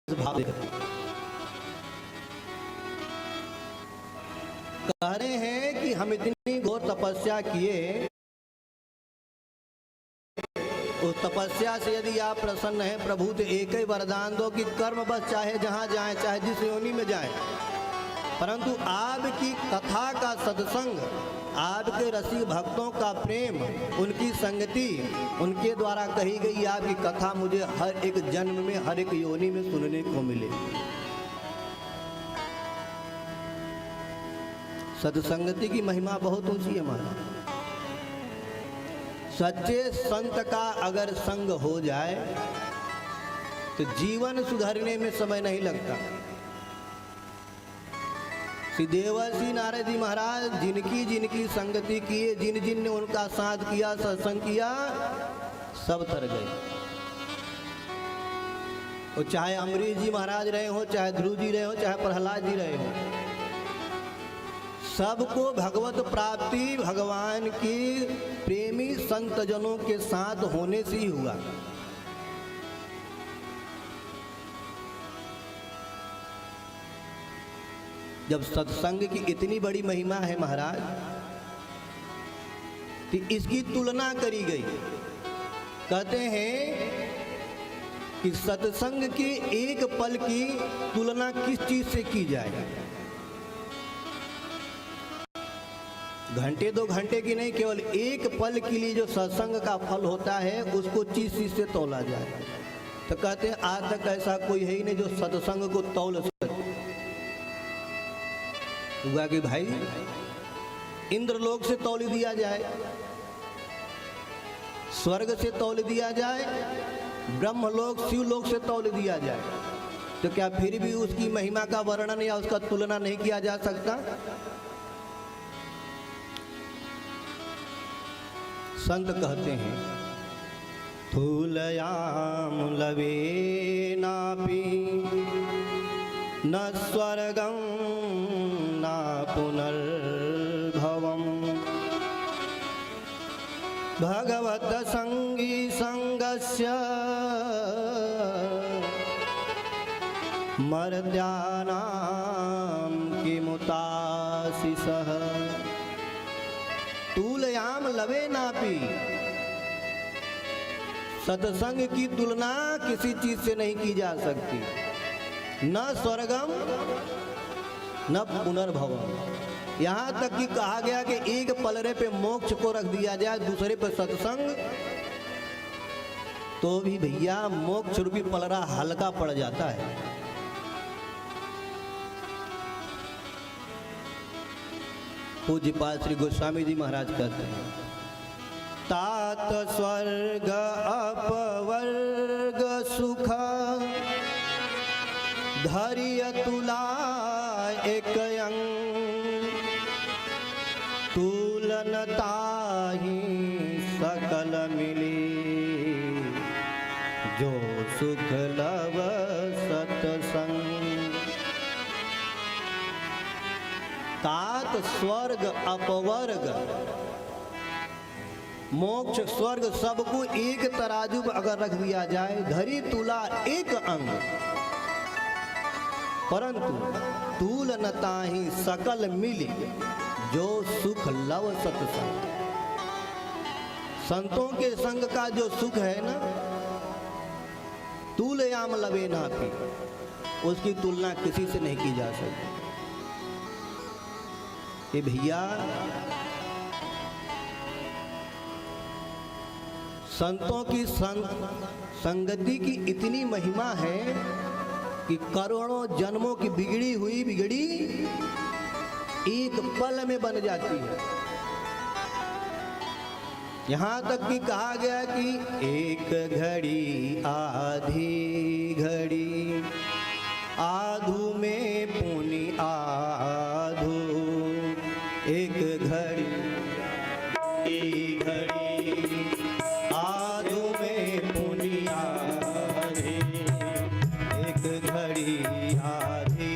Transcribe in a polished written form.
भाव कह रहे हैं कि हम इतनी घोर तपस्या किए, उस तपस्या से यदि आप प्रसन्न हैं प्रभु तो एक ही वरदान दो कि कर्म बस चाहे जहाँ जाएं, चाहे जिस योनि में जाएं, परंतु आपकी कथा का सत्संग, आपके रसिक भक्तों का प्रेम, उनकी संगति, उनके द्वारा कही गई आपकी कथा मुझे हर एक जन्म में, हर एक योनि में सुनने को मिले। सत्संगति की महिमा बहुत ऊंची है हमारा। सच्चे संत का अगर संग हो जाए तो जीवन सुधरने में समय नहीं लगता। श्री देवर्षि नारद जी महाराज जिनकी जिनकी संगति किए, जिन जिन ने उनका साथ किया, सत्संग किया, सब तर गए। वो चाहे अमरीश जी महाराज रहे हो, चाहे ध्रुव जी रहे हो, चाहे प्रहलाद जी रहे हो, सबको भगवत प्राप्ति भगवान की प्रेमी संत जनों के साथ होने से ही हुआ। जब सत्संग की इतनी बड़ी महिमा है महाराज, तो इसकी तुलना करी गई। कहते हैं कि सत्संग के एक पल की तुलना किस चीज से की जाए। घंटे दो घंटे की नहीं, केवल एक पल के लिए जो सत्संग का फल होता है उसको चीज से तौला जाए। तो कहते हैं आज तक ऐसा कोई है ही नहीं जो सत्संग को तौल सके। हुआ कि भाई इंद्रलोक से तौल दिया जाए, स्वर्ग से तौल दिया जाए, ब्रह्मलोक शिवलोक से तौल दिया जाए, तो क्या फिर भी उसकी महिमा का वर्णन या उसका तुलना नहीं किया जा सकता? संत कहते हैं थूलयाम लवे नापि न स्वर्गं न पुनर्भवम् भगवत संगी संगस्य मर्त्यानां किमुताशिषः। तूलयाम लवे नापी, सत्संग की तुलना किसी चीज से नहीं की जा सकती। न स्वर्गम न पुनर्भवम। यहाँ तक कि कहा गया कि एक पलरे पे मोक्ष को रख दिया जाए, दूसरे पे सत्संग, तो भी भैया मोक्ष रूपी पलरा हल्का पड़ जाता है। पूज्यपाद श्री गोस्वामी जी महाराज कहते हैं तात स्वर्ग अपवर्ग सुख धैर्य तुला एक अंग तुलनता ही सकल मिली जो सुख लव सत्संग। तात स्वर्ग अपवर्ग, मोक्ष स्वर्ग सबको एक तराजू पर अगर रख दिया जाए, धरी तुला एक अंग, परंतु तुलनता ही सकल मिली जो सुख लव सत्संग। संतों के संग का जो सुख है ना, तूलयाम लवे नापी, उसकी तुलना किसी से नहीं की जा सकती। ये भैया संतों की संगति की इतनी महिमा है कि करोड़ों जन्मों की बिगड़ी एक पल में बन जाती है। यहाँ तक कि कहा गया कि एक घड़ी आधी घड़ी आधू में पुनि आधू, एक घड़ी आधू में पुनि आधे, एक घड़ी आधी